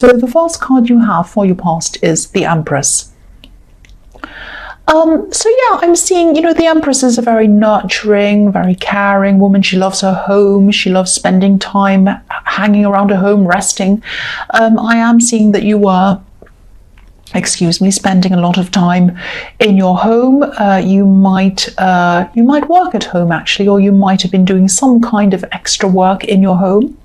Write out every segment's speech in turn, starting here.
So the first card you have for your past is the Empress. So yeah, I'm seeing, the Empress is a very nurturing, very caring woman. She loves her home. She loves spending time hanging around her home, resting. I am seeing that you were, spending a lot of time in your home. You might work at home actually, or you might have been doing some kind of extra work in your home.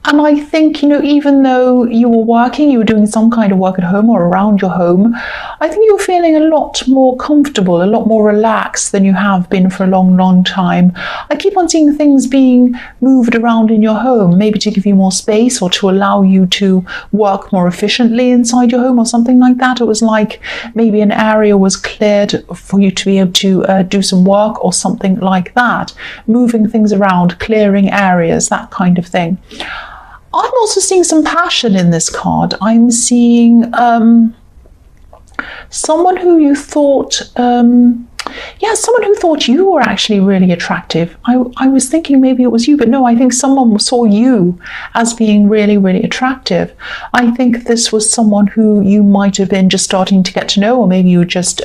And I think, even though you were working, you were doing some kind of work at home or around your home, I think you're feeling a lot more comfortable, a lot more relaxed than you have been for a long, long time. I keep on seeing things being moved around in your home, maybe to give you more space or to allow you to work more efficiently inside your home or something like that. It was like maybe an area was cleared for you to be able to do some work or something like that. Moving things around, clearing areas, that kind of thing. I'm also seeing some passion in this card. I'm seeing someone who you thought, someone who thought you were actually really attractive. I was thinking maybe it was you, but no, I think someone saw you as being really, really attractive. I think this was someone who you might have been just starting to get to know, or maybe you were just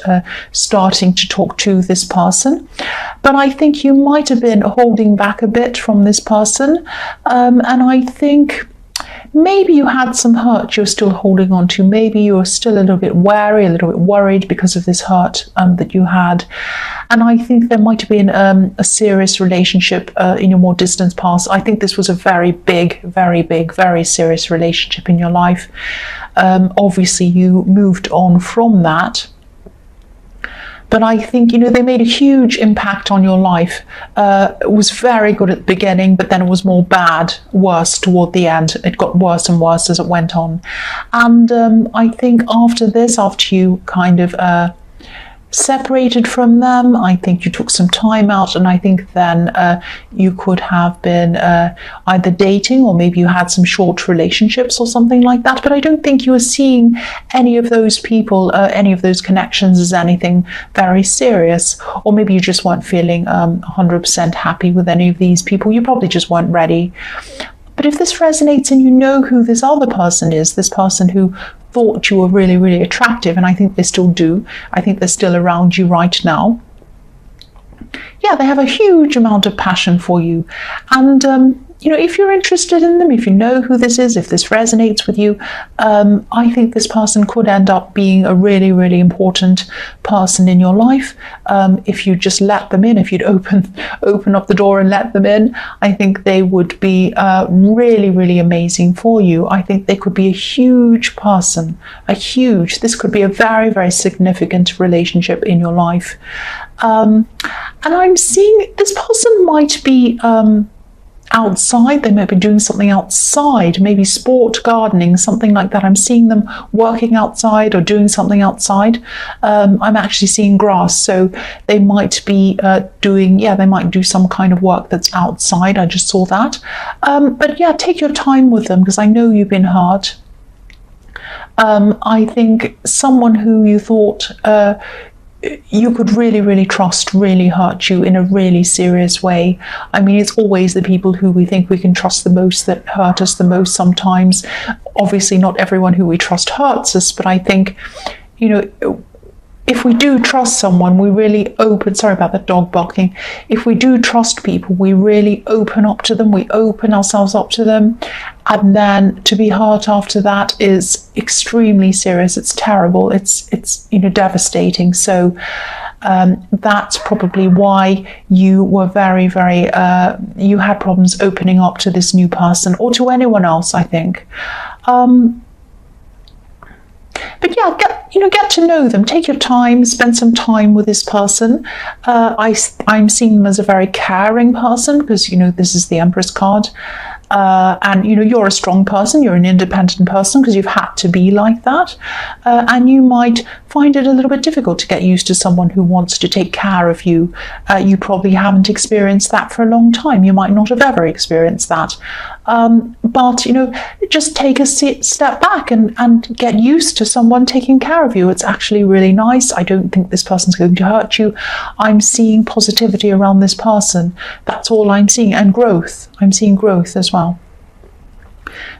starting to talk to this person. But I think you might have been holding back a bit from this person. And I think maybe you had some hurt you're still holding on to. Maybe you're still a little bit wary, a little bit worried because of this hurt that you had. And I think there might have been a serious relationship in your more distant past. I think this was a very big, very serious relationship in your life. Obviously, you moved on from that. But I think, they made a huge impact on your life. It was very good at the beginning, but then it was worse toward the end. It got worse and worse as it went on. And I think after you kind of separated from them, I think you took some time out, and I think then you could have been either dating, or maybe you had some short relationships or something like that. But I don't think you were seeing any of those people, any of those connections as anything very serious. Or maybe you just weren't feeling 100% happy with any of these people. You probably just weren't ready. But if this resonates and you know who this other person is, this person who thought you were really, really attractive, and I think they still do, I think they're still around you right now. Yeah, they have a huge amount of passion for you. And, if you're interested in them, if you know who this is, if this resonates with you, I think this person could end up being a really, really important person in your life. If you just let them in, if you'd open up the door and let them in, I think they would be really, really amazing for you. I think they could be a huge person, this could be a very, very significant relationship in your life. And I'm seeing this person might be outside. They might be doing something outside, maybe sport, gardening, something like that. I'm seeing them working outside or doing something outside. I'm actually seeing grass, so they might be they might do some kind of work that's outside. I just saw that. But yeah, take your time with them, because I know you've been hurt. I think someone who you thought you could really, really trust really hurt you in a really serious way. I mean, it's always the people who we think we can trust the most that hurt us the most sometimes. Obviously, not everyone who we trust hurts us, but I think, if we do trust someone, we really sorry about that dog barking. If we do trust people, we really open up to them, we open ourselves up to them. And then to be hurt after that is extremely serious. It's terrible. It's devastating. So that's probably why you were very, very, you had problems opening up to this new person, or to anyone else, I think. But yeah, get to know them. Take your time, spend some time with this person. I'm seeing them as a very caring person, because, this is the Empress card. And you're a strong person, you're an independent person, because you've had to be like that, and you might find it a little bit difficult to get used to someone who wants to take care of you. You probably haven't experienced that for a long time. You might not have ever experienced that, but just take a step back and get used to someone taking care of you. It's actually really nice. I don't think this person's going to hurt you. I'm seeing positivity around this person. That's all I'm seeing, and growth. I'm seeing growth as well.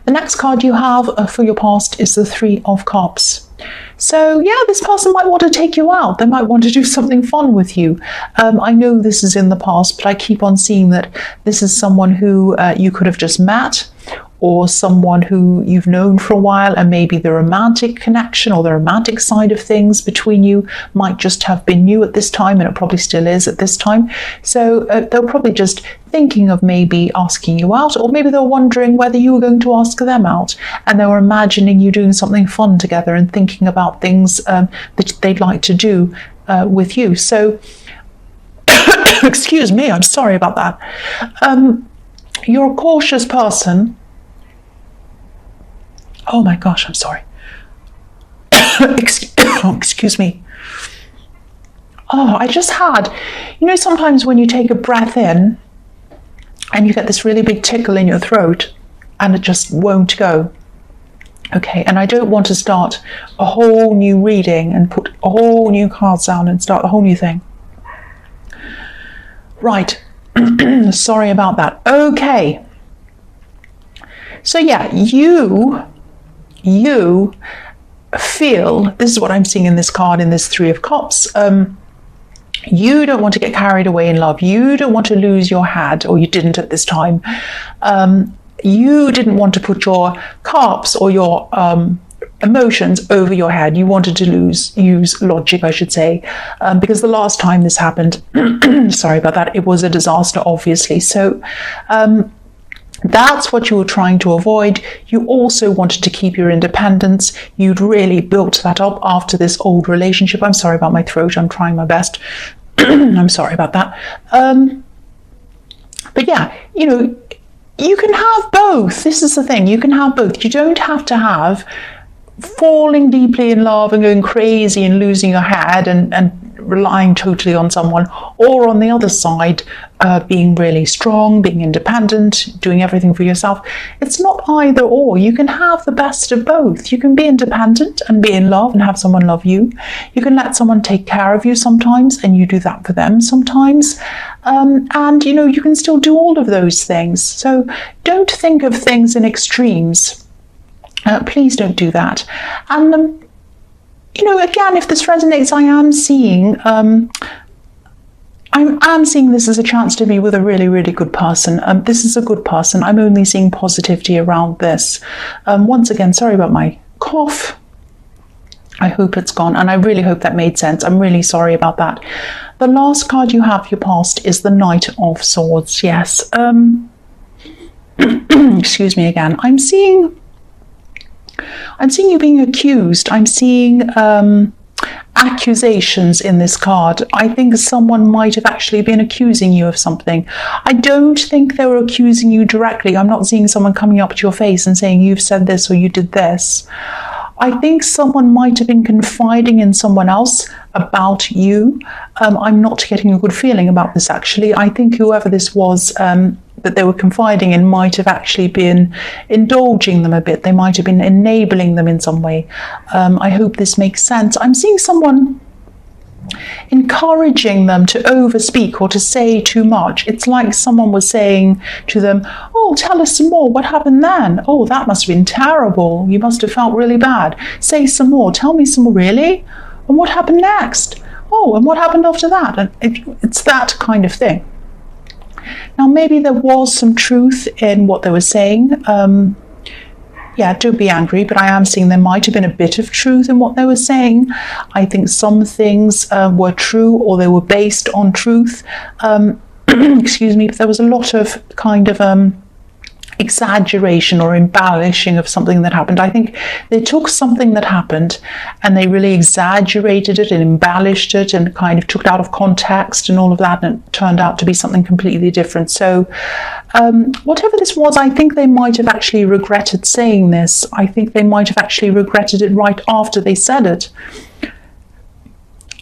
The next card you have for your past is the Three of Cups. So yeah, this person might want to take you out. They might want to do something fun with you. I know this is in the past, but I keep on seeing that this is someone who you could have just met, or someone who you've known for a while, and maybe the romantic connection or the romantic side of things between you might just have been new at this time, and it probably still is at this time. So they're probably just thinking of maybe asking you out, or maybe they're wondering whether you were going to ask them out, and they were imagining you doing something fun together and thinking about things that they'd like to do with you. So excuse me, I'm sorry about that. You're a cautious person. Oh my gosh, I'm sorry. Excuse me. Oh, I just had, sometimes when you take a breath in and you get this really big tickle in your throat and it just won't go. Okay, and I don't want to start a whole new reading and put a whole new cards down and start a whole new thing. Right. Sorry about that. Okay. So yeah, you feel, this is what I'm seeing in this card, in this Three of Cups, you don't want to get carried away in love. You don't want to lose your head, or you didn't at this time. You didn't want to put your cups or your emotions over your head. You wanted to use logic, I should say, because the last time this happened, sorry about that, it was a disaster, obviously. So that's what you were trying to avoid. You also wanted to keep your independence. You'd really built that up after this old relationship. I'm sorry about my throat. I'm trying my best. I'm sorry about that. But yeah, you can have both. This is the thing. You can have both. You don't have to have falling deeply in love and going crazy and losing your head and relying totally on someone, or on the other side, being really strong, being independent, doing everything for yourself. It's not either or. You can have the best of both. You can be independent and be in love and have someone love you. You can let someone take care of you sometimes, and you do that for them sometimes. And you can still do all of those things. So don't think of things in extremes. Please don't do that. And again, if this resonates, I am seeing I'm seeing this as a chance to be with a really, really good person. This is a good person. I'm only seeing positivity around this. Once again, sorry about my cough. I hope it's gone, and I really hope that made sense. I'm really sorry about that. The last card you have, your past, is the Knight of Swords. Yes. Excuse me again. I'm seeing you being accused. I'm seeing accusations in this card. I think someone might have actually been accusing you of something. I don't think they were accusing you directly. I'm not seeing someone coming up to your face and saying you've said this or you did this. I think someone might have been confiding in someone else about you. I'm not getting a good feeling about this, actually. I think whoever this was that they were confiding in might have actually been indulging them a bit. They might have been enabling them in some way. I hope this makes sense. I'm seeing someone encouraging them to overspeak or to say too much. It's like someone was saying to them, oh, tell us some more. What happened then? Oh, that must have been terrible. You must have felt really bad. Say some more. Tell me some more. Really? And what happened next? Oh, and what happened after that? And it's that kind of thing. Now, maybe there was some truth in what they were saying. Yeah, don't be angry, but I am seeing there might have been a bit of truth in what they were saying. I think some things were true, or they were based on truth. Excuse me, but there was a lot of kind of exaggeration or embellishing of something that happened. I think they took something that happened and they really exaggerated it and embellished it and kind of took it out of context and all of that, and it turned out to be something completely different. So whatever this was, I think they might have actually regretted saying this. I think they might have actually regretted it right after they said it.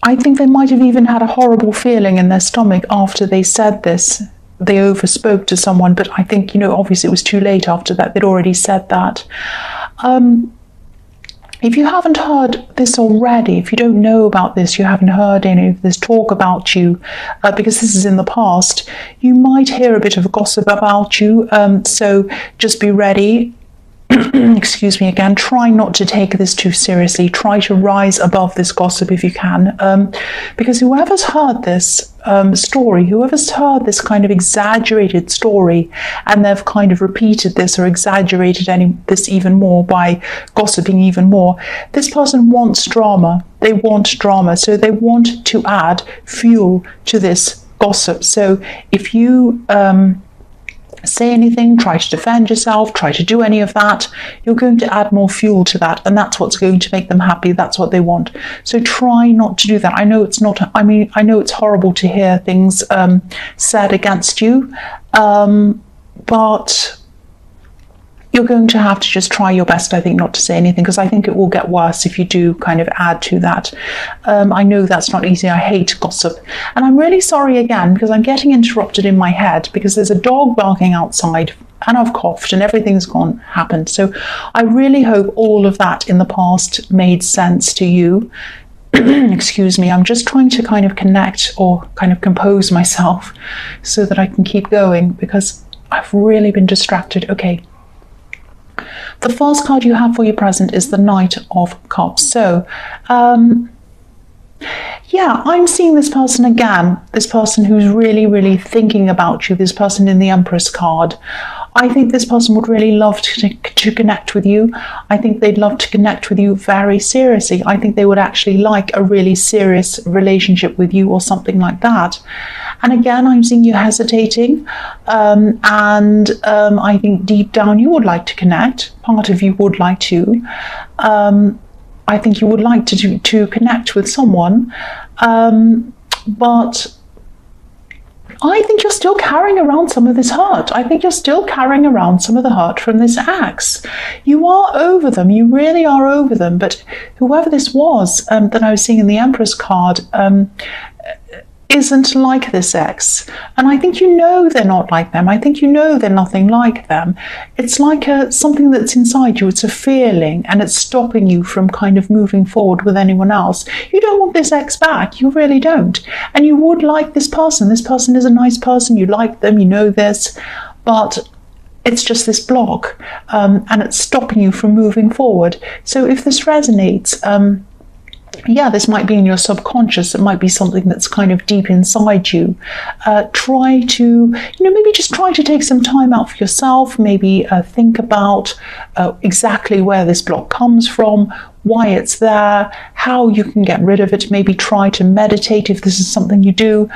I think they might have even had a horrible feeling in their stomach after they said this. They overspoke to someone, but I think, obviously it was too late after that. They'd already said that. If you haven't heard this already, if you don't know about this, you haven't heard any of this talk about you, because this is in the past, you might hear a bit of gossip about you. So just be ready. excuse me again, try not to take this too seriously. Try to rise above this gossip if you can, because whoever's heard this story, whoever's heard this kind of exaggerated story, and they've kind of repeated this or exaggerated this even more by gossiping even more, this person wants drama. They want drama, so they want to add fuel to this gossip. So if you say anything, try to defend yourself, try to do any of that, you're going to add more fuel to that, and that's what's going to make them happy. That's what they want. So try not to do that. I know it's not, I know it's horrible to hear things said against you, but you're going to have to just try your best, I think, not to say anything, because I think it will get worse if you do kind of add to that. I know that's not easy. I hate gossip. And I'm really sorry again, because I'm getting interrupted in my head because there's a dog barking outside and I've coughed and everything's happened. So I really hope all of that in the past made sense to you. Excuse me, I'm just trying to kind of connect or kind of compose myself so that I can keep going, because I've really been distracted. Okay. The first card you have for your present is the Knight of Cups. So, yeah, I'm seeing this person again, this person who's really, really thinking about you, this person in the Empress card. I think this person would really love to connect with you. I think they'd love to connect with you very seriously. I think they would actually like a really serious relationship with you or something like that. And again, I'm seeing you hesitating, and I think deep down you would like to connect. Part of you would like to. I think you would like to connect with someone, but I think you're still carrying around some of this hurt. I think you're still carrying around some of the hurt from this ex. You are over them. You really are over them. But whoever this was that I was seeing in the Empress card isn't like this ex. And I think you know they're not like them. I think you know they're nothing like them. It's like something that's inside you. It's a feeling, and it's stopping you from kind of moving forward with anyone else. You don't want this ex back. You really don't. And you would like this person. This person is a nice person. You like them. You know this. But it's just this block, and it's stopping you from moving forward. So if this resonates, yeah, this might be in your subconscious. It might be something that's kind of deep inside you. Try to, maybe just try to take some time out for yourself. Maybe think about exactly where this block comes from, why it's there, how you can get rid of it. Maybe try to meditate if this is something you do.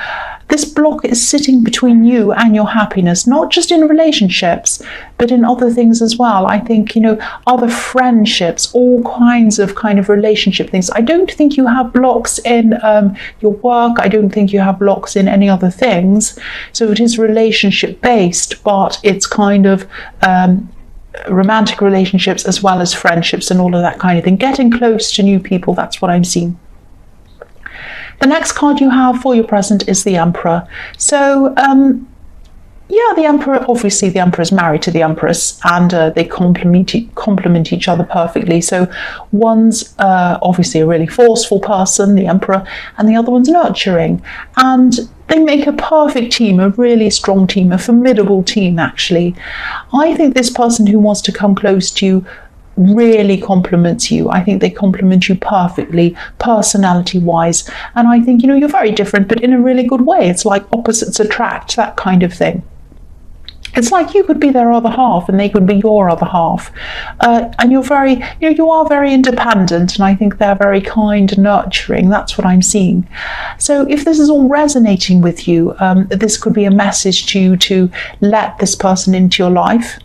This block is sitting between you and your happiness, not just in relationships, but in other things as well. I think, other friendships, all kinds of kind of relationship things. I don't think you have blocks in your work. I don't think you have blocks in any other things. So it is relationship based, but it's kind of romantic relationships as well as friendships and all of that kind of thing. Getting close to new people, that's what I'm seeing. The next card you have for your present is the Emperor. So, yeah, the Emperor, obviously the Emperor is married to the Empress, and they complement each other perfectly. So one's obviously a really forceful person, the Emperor, and the other one's nurturing. And they make a perfect team, a really strong team, a formidable team, actually. I think this person who wants to come close to you really compliments you. I think they complement you perfectly, personality-wise. And I think, you're very different, but in a really good way. It's like opposites attract, that kind of thing. It's like you could be their other half and they could be your other half. And you're very, you are very independent, and I think they're very kind and nurturing. That's what I'm seeing. So if this is all resonating with you, this could be a message to you to let this person into your life.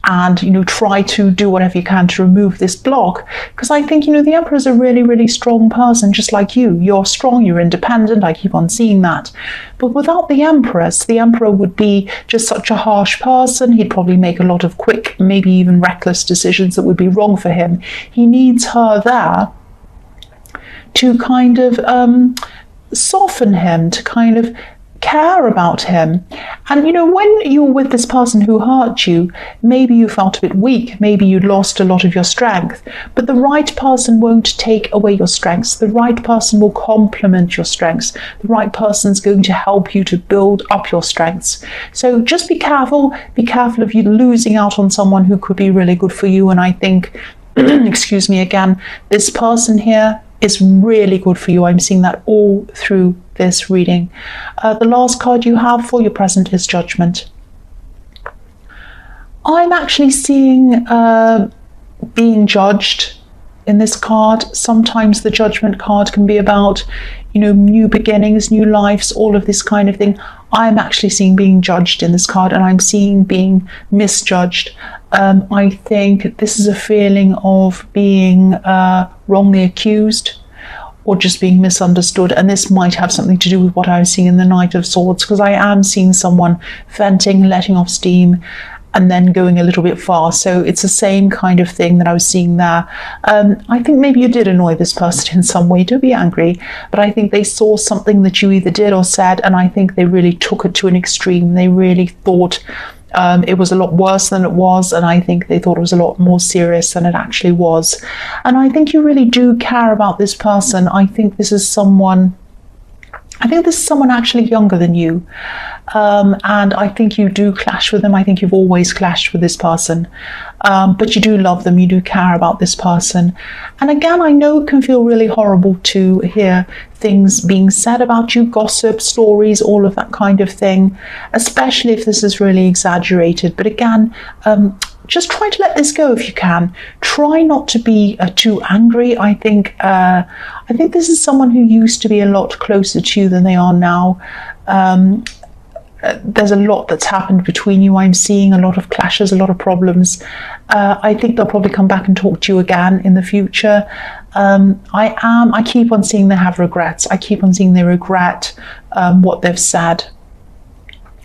And try to do whatever you can to remove this block, because I think the Emperor is a really, really strong person, just like you. You're strong, you're independent. I keep on seeing that. But without the Empress, the Emperor would be just such a harsh person. He'd probably make a lot of quick, maybe even reckless decisions that would be wrong for him. He needs her there to kind of soften him, to kind of care about him. And when you're with this person who hurt you, maybe you felt a bit weak, maybe you lost a lot of your strength, but the right person won't take away your strengths. The right person will complement your strengths. The right person's going to help you to build up your strengths. So just be careful of you losing out on someone who could be really good for you. And I think excuse me again, this person here is really good for you. I'm seeing that all through this reading. The last card you have for your present is Judgment. I'm actually seeing being judged in this card. Sometimes the Judgment card can be about, new beginnings, new lives, all of this kind of thing. I'm actually seeing being judged in this card, and I'm seeing being misjudged. I think this is a feeling of being wrongly accused or just being misunderstood, and this might have something to do with what I was seeing in the Knight of Swords, because I am seeing someone venting, letting off steam, and then going a little bit far. So it's the same kind of thing that I was seeing there. I think maybe you did annoy this person in some way. Don't be angry, but I think they saw something that you either did or said, and I think they really took it to an extreme. They really thought it was a lot worse than it was, and I think they thought it was a lot more serious than it actually was. And I think you really do care about this person. I think this is someone actually younger than you, and I think you do clash with them. I think you've always clashed with this person, but you do love them, you do care about this person. And again, I know it can feel really horrible to hear things being said about you, gossip, stories, all of that kind of thing, especially if this is really exaggerated. But again, just try to let this go if you can. Try not to be too angry. I think this is someone who used to be a lot closer to you than they are now. There's a lot that's happened between you. I'm seeing a lot of clashes, a lot of problems. I think they'll probably come back and talk to you again in the future. I keep on seeing they have regrets. I keep on seeing they regret what they've said.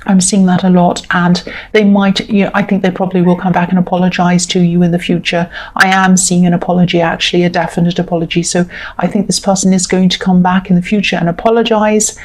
I'm seeing that a lot, and they might, I think they probably will come back and apologize to you in the future. I am seeing an apology, actually, a definite apology. So I think this person is going to come back in the future and apologize.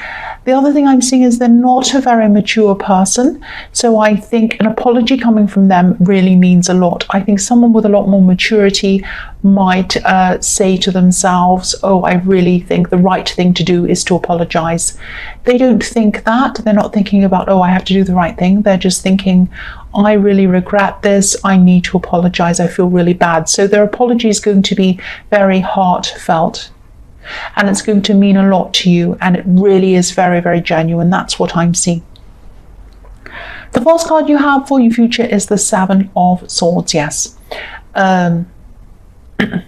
The other thing I'm seeing is they're not a very mature person. So I think an apology coming from them really means a lot. I think someone with a lot more maturity might say to themselves, oh, I really think the right thing to do is to apologize. They don't think that. They're not thinking about, oh, I have to do the right thing. They're just thinking, I really regret this. I need to apologize. I feel really bad. So their apology is going to be very heartfelt. And it's going to mean a lot to you, and it really is very, very genuine. That's what I'm seeing. The false card you have for your future is the Seven of Swords. Yes.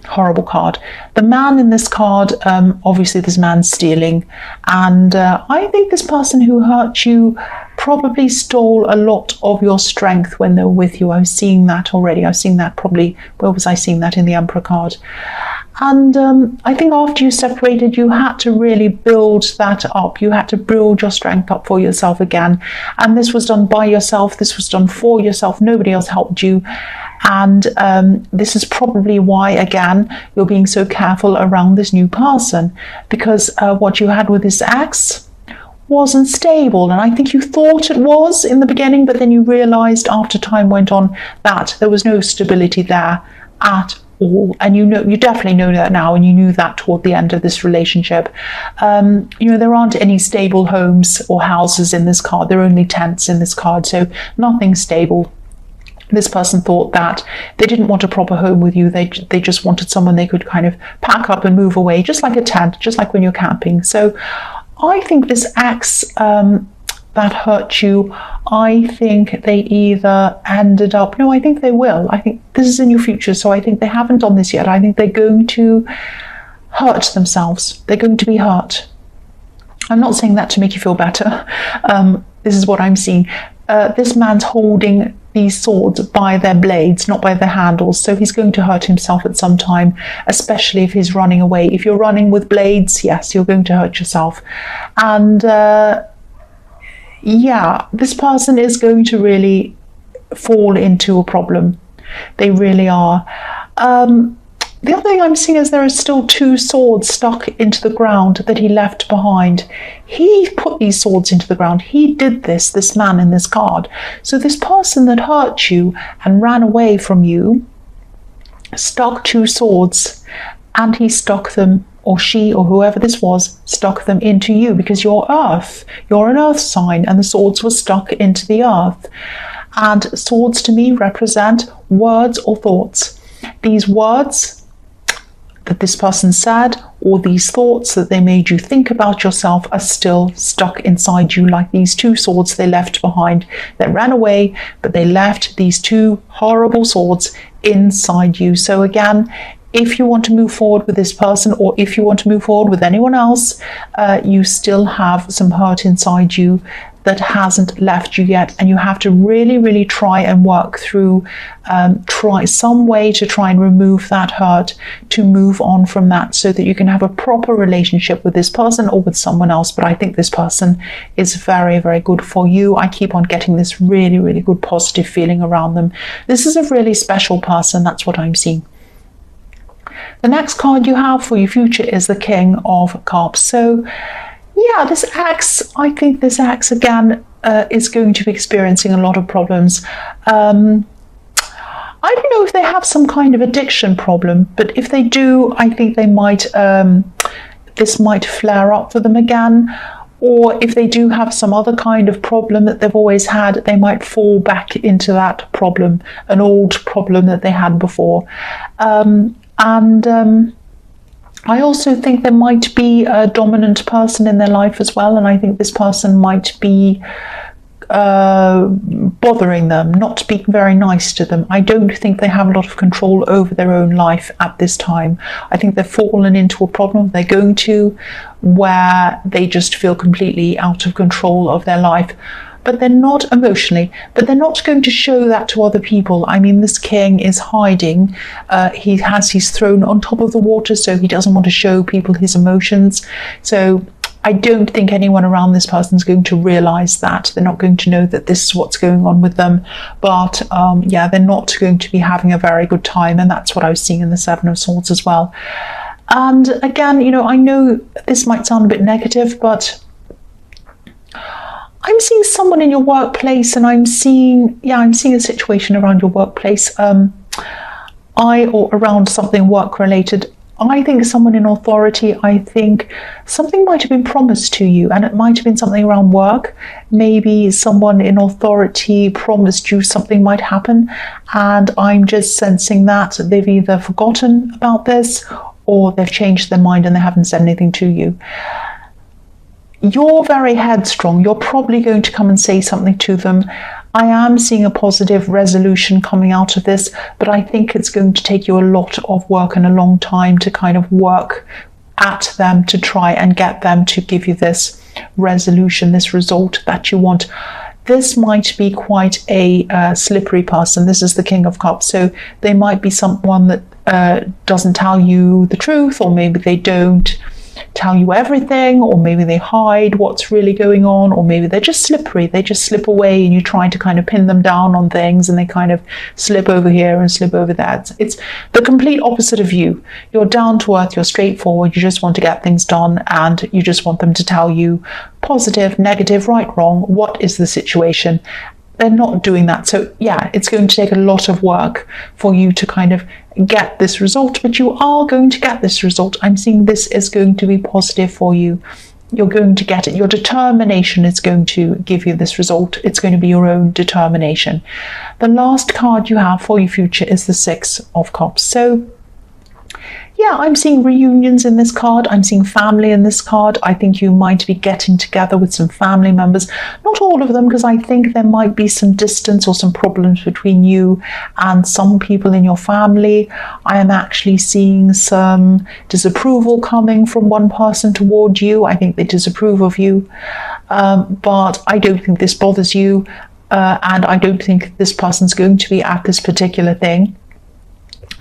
Horrible card. The man in this card, obviously this man's stealing, and I think this person who hurt you probably stole a lot of your strength when they were with you. I was seeing that already. I was seeing that probably, where was I seeing that? In the Emperor card. And I think after you separated, you had to really build that up. You had to build your strength up for yourself again. And this was done by yourself. This was done for yourself. Nobody else helped you. And this is probably why, again, you're being so careful around this new person, because what you had with this ex wasn't stable. And I think you thought it was in the beginning, but then you realized after time went on that there was no stability there at all. And you definitely know that now, and you knew that toward the end of this relationship. There aren't any stable homes or houses in this card. There are only tents in this card, so nothing stable. This person thought that they didn't want a proper home with you. They just wanted someone they could kind of pack up and move away, just like a tent, just like when you're camping. So I think this ex that hurt you, I think they either ended up, no, I think they will. I think this is in your future, so I think they haven't done this yet. I think they're going to hurt themselves. They're going to be hurt. I'm not saying that to make you feel better. This is what I'm seeing. This man's holding these swords by their blades, not by their handles. So he's going to hurt himself at some time, especially if he's running away. If you're running with blades, yes, you're going to hurt yourself. And yeah, this person is going to really fall into a problem. They really are. The other thing I'm seeing is there are still 2 swords stuck into the ground that he left behind. He put these swords into the ground. He did this man in this card. So this person that hurt you and ran away from you stuck 2 swords, and he stuck them, or she, or whoever this was, stuck them into you because you're earth. You're an earth sign, and the swords were stuck into the earth. And swords to me represent words or thoughts. These words that this person said, or these thoughts that they made you think about yourself, are still stuck inside you, like these 2 swords they left behind. They ran away, but they left these 2 horrible swords inside you. So again, if you want to move forward with this person, or if you want to move forward with anyone else, you still have some hurt inside you that hasn't left you yet, and you have to really try and work through, try some way to try and remove that hurt, to move on from that, so that you can have a proper relationship with this person or with someone else. But I think this person is very good for you. I keep on getting this really good positive feeling around them. This is a really special person. That's what I'm seeing. The next card you have for your future is the King of Cups. So yeah, this ex, I think this ex again is going to be experiencing a lot of problems. I don't know if they have some kind of addiction problem, but if they do, I think they might, this might flare up for them again. Or if they do have some other kind of problem that they've always had, they might fall back into that problem, an old problem that they had before. I also think there might be a dominant person in their life as well, and I think this person might be bothering them, not being very nice to them. I don't think they have a lot of control over their own life at this time. I think they've fallen into a problem they're going to, where they just feel completely out of control of their life. But they're not emotionally, but they're not going to show that to other people. I mean, this king is hiding. He's thrown on top of the water, so he doesn't want to show people his emotions. So I don't think anyone around this person is going to realize that. They're not going to know that this is what's going on with them. But yeah, they're not going to be having a very good time. And that's what I was seeing in the Seven of Swords as well. And again, you know, I know this might sound a bit negative, but I'm seeing someone in your workplace, and I'm seeing a situation around your workplace, or around something work related. I think someone in authority, I think something might have been promised to you, and it might have been something around work. Maybe someone in authority promised you something might happen, and I'm just sensing that they've either forgotten about this, or they've changed their mind and they haven't said anything to you. You're very headstrong. You're probably going to come and say something to them. I am seeing a positive resolution coming out of this, but I think it's going to take you a lot of work and a long time to kind of work at them to try and get them to give you this resolution, this result that you want. This might be quite a slippery person. This is the King of Cups. So they might be someone that doesn't tell you the truth, or maybe they don't tell you everything, or maybe they hide what's really going on, or maybe they're just slippery. They just slip away and you try to kind of pin them down on things and they kind of slip over here and slip over there. It's the complete opposite of you. You're down to earth, you're straightforward, you just want to get things done, and you just want them to tell you positive, negative, right, wrong, what is the situation. They're not doing that. So yeah, it's going to take a lot of work for you to kind of get this result, but you are going to get this result. I'm seeing this is going to be positive for you. You're going to get it. Your determination is going to give you this result. It's going to be your own determination. The last card you have for your future is the Six of Cups. So yeah, I'm seeing reunions in this card. I'm seeing family in this card. I think you might be getting together with some family members. Not all of them, because I think there might be some distance or some problems between you and some people in your family. I am actually seeing some disapproval coming from one person toward you. I think they disapprove of you, but I don't think this bothers you, and I don't think this person's going to be at this particular thing.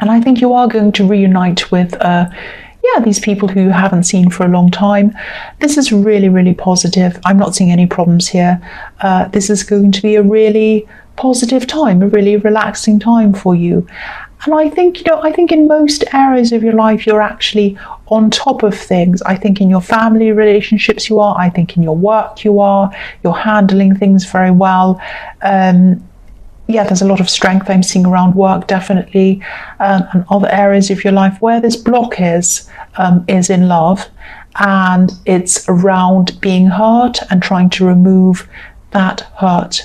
And I think you are going to reunite with these people who you haven't seen for a long time. This is really, really positive. I'm not seeing any problems here. This is going to be a really positive time, a really relaxing time for you. And I think, I think in most areas of your life, you're actually on top of things. I think in your family relationships you are. I think in your work you are. You're handling things very well. There's a lot of strength I'm seeing around work, definitely. And other areas of your life where this block is in love. And it's around being hurt and trying to remove that hurt,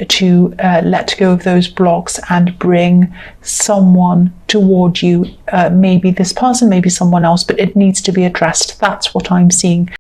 to let go of those blocks and bring someone toward you, maybe this person, maybe someone else, but it needs to be addressed. That's what I'm seeing.